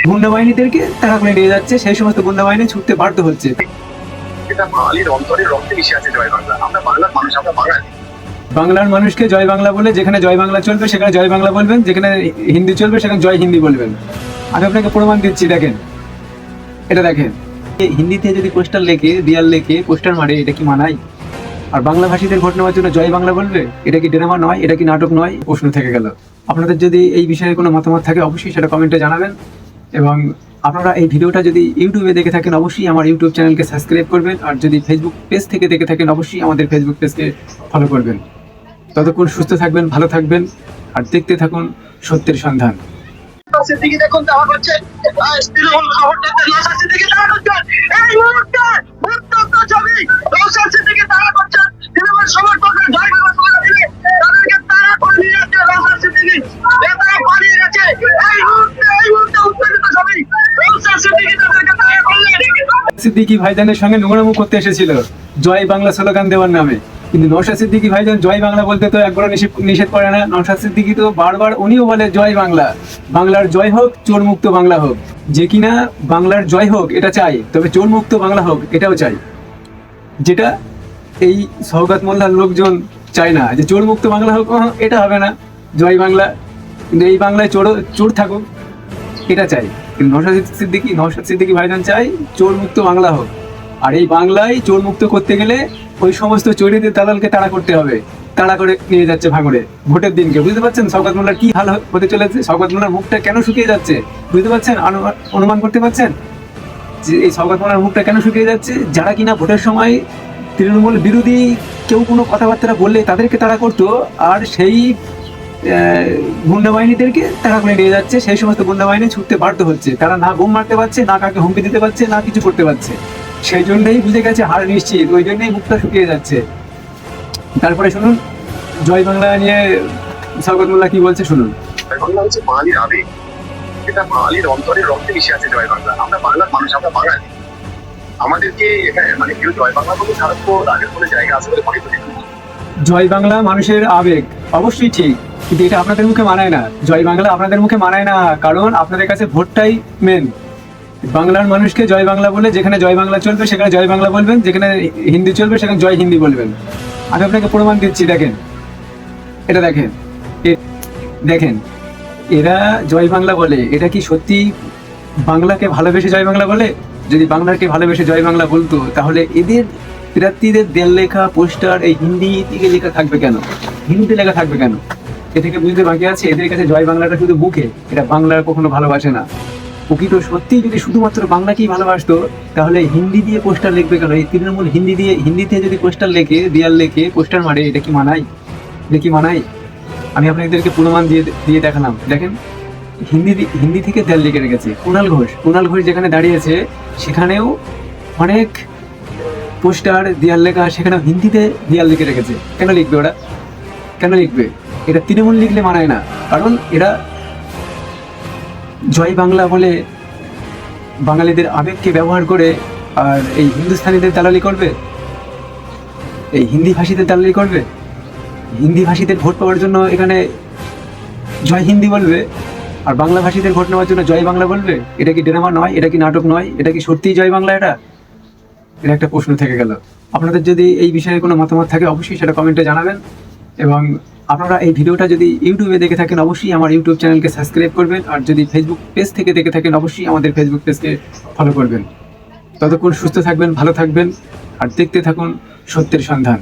গুন্ডা বাহিনীদেরকে তারা করে নিয়ে যাচ্ছে, সেই সমস্ত গুন্ডা বাহিনী ছুটতে বাধ্য হচ্ছে। এটা বাঙালির অন্তরের রক্তে মিশে আছে জয় বাংলা। আমরা বাংলার মানুষ, আমরা বাঙালি। বাংলার মানুষকে জয় বাংলা বলে, যেখানে জয় বাংলা চলবে সেখানে জয় বাংলা বলবেন, যেখানে হিন্দি চলবে সেখানে জয় হিন্দি বলবেন। আমি আপনাকে প্রমাণ দিচ্ছি, দেখেন, এটা দেখেন। হিন্দিতে যদি পোস্টার লেখে, দেয়াল লেখে পোস্টার মারে, এটা কি মানায়? আর বাংলা ভাষীদের ভোট নেওয়ার জন্য জয় বাংলা বলবে, এটা কি ড্রামা নয়? এটা কি নাটক নয়? প্রশ্ন থেকে গেল। আপনাদের যদি এই বিষয়ে কোনো মতামত থাকে অবশ্যই সেটা কমেন্টে জানাবেন। এবং আপনারা এই ভিডিওটা যদি ইউটিউবে দেখে থাকেন অবশ্যই আমার ইউটিউব চ্যানেলকে সাবস্ক্রাইব করবেন। আর যদি ফেসবুক পেজ থেকে দেখে থাকেন অবশ্যই আমাদের ফেসবুক পেজকে ফলো করবেন। ততক্ষণ সুস্থ থাকবেন, ভালো থাকবেন, আর দেখতে থাকুন সত্যের সন্ধান। সিদ্দিকী ভাইজানের সঙ্গে নোংরামো করতে এসেছিল জয় বাংলা স্লোগান দেওয়ার নামে, কিন্তু নওশাদ সিদ্দিকী ভাইজান জয় বাংলা বলতে তো একবারও নিষেধ করে না। নওশাদ সিদ্দিকী তো বারবার উনিও বলে জয় বাংলা, বাংলার জয় হোক, চোর মুক্ত বাংলা হোক। যে কিনা বাংলার জয় হোক এটা চাই, তবে চোর মুক্ত বাংলা হোক এটাও চাই, যেটা এই শওকত মোল্লার লোকজন চায় না। যে চোর মুক্ত বাংলা হোক এটা হবে না, জয় বাংলা, কিন্তু এই বাংলায় চোর থাকুক এটা চাই। কিন্তু নওশাদ সিদ্দিকী ভাইজান চাই চোর মুক্ত বাংলা হোক। আর এই বাংলায় চোর মুক্ত করতে গেলে ওই সমস্ত চোরেদের দালালকে তাড়া করতে হবে। তাড়া করে নিয়ে যাচ্ছে ভাঙড়ে ভোটের দিনকে। বুঝতে পারছেন শওকত মোল্লার কি হাল হতে চলেছে? শওকত মোল্লার মুখটা কেন শুকিয়ে যাচ্ছে বুঝতে পারছেন? অনুমান করতে পারছেন যে এই শওকত মোল্লার মুখটা কেন শুকিয়ে যাচ্ছে? যারা কিনা ভোটের সময় তৃণমূল বিরোধী কেউ কোনো কথাবার্তা বললে তাদেরকে তাড়া করতো, আর সেই গুন্ডা বাহিনীদেরকে তারা করে নিয়ে যাচ্ছে, সেই সমস্ত গুন্ডা বাহিনী ছুটতে বাধ্য হচ্ছে। তারা না বোম মারতে পারছে, না কাকে হুমকি দিতে পারছে, না কিছু করতে পারছে। সেই জন্যই বুঝে গেছে হার নিশ্চিত, ওই জন্যই মুখটা শুকিয়ে যাচ্ছে। তারপরে শুনুন জয় বাংলা নিয়ে শওকত মোল্লা কি বলছে, শুনুন। জয় বাংলা হচ্ছে বাঙালির আবেগ। এটা বাঙালির অন্তরের রক্তে মিশে আছে জয় বাংলা। আমরা বাংলার মানুষ, আমরা বাঙালি। আমাদেরকে এখানে মানে কেউ জয় বাংলা বলে খারাপ আগের কোনো জায়গা আছে বলে মনে করি। জয় বাংলা মানুষের আবেগ, অবশ্যই ঠিক, কিন্তু এটা আপনাদের মুখে মানায় না। জয় বাংলা আপনাদের মুখে মানায় না, কারণ আপনাদের কাছে ভোটটাই মেন। বাংলার মানুষকে জয় বাংলা বলে, যেখানে জয় বাংলা চলবে সেখানে জয় বাংলা বলবেন, যেখানে হিন্দি চলবে সেখানে জয় হিন্দি বলবেন। আমি আপনাকে প্রমাণ দিচ্ছি, দেখেন, এটা দেখেন, দেখেন, এরা জয় বাংলা বলে, এটা কি সত্যি বাংলাকে ভালোবেসে জয় বাংলা বলে? যদি বাংলাকে ভালোবেসে জয় বাংলা বলতো তাহলে এদের প্রার্থীদের দেয়াল লেখা পোস্টার এই হিন্দি দিকে লেখা থাকবে কেন? হিন্দিতে লেখা থাকবে কেন? এ থেকে বুঝতে বাকি আছে এদের কাছে জয় বাংলাটা শুধু মুখে, এটা বাংলা কখনো ভালোবাসে না। প্রকৃত সত্যি যদি শুধুমাত্র বাংলাকেই ভালোবাসতো তাহলে হিন্দি দিয়ে পোস্টার লিখবে কেন? এই তৃণমূল হিন্দিতে যদি পোস্টার লেখে, দেয়াল লেখে পোস্টার মারে, এটা কি মানায়? এটা কি মানায়? আমি আপনাদেরকে প্রমাণ দিয়ে দেখালাম। দেখেন, হিন্দি থেকে দেয়াল লিখে রেখেছে কুণাল ঘোষ যেখানে দাঁড়িয়েছে সেখানেও অনেক পোস্টার দেয়াল লেখা, সেখানেও হিন্দিতে দেয়াল লিখে রেখেছে। কেন লিখবে ওরা? কেন লিখবে? এটা তৃণমূল লিখলে মানায় না, কারণ এরা জয় বাংলা বলে বাঙালিদের আবেগকে ব্যবহার করে, আর এই হিন্দুস্তানিদের দালালি করবে, এই হিন্দি ভাষীদের দালালি করবে, হিন্দি ভাষীদের ভোট পাওয়ার জন্য এখানে জয় হিন্দি বলবে, আর বাংলা ভাষীদের ভোট নেওয়ার জন্য জয় বাংলা বলবে। এটা কি ড্রামা নয়? এটা কি নাটক নয়? এটা কি সত্যিই জয় বাংলা? এটা একটা প্রশ্ন থেকে গেল। আপনাদের যদি এই বিষয়ে কোনো মতামত থাকে অবশ্যই সেটা কমেন্টে জানাবেন। এবং আপনারা এই ভিডিওটা যদি ইউটিউবে দেখে থাকেন অবশ্যই আমার ইউটিউব চ্যানেলকে সাবস্ক্রাইব করবেন। আর যদি ফেসবুক পেজ থেকে দেখে থাকেন অবশ্যই আমাদের ফেসবুক পেজকে ফলো করবেন। ততক্ষণ সুস্থ থাকবেন, ভালো থাকবেন, আর দেখতে থাকুন সত্যের সন্ধান।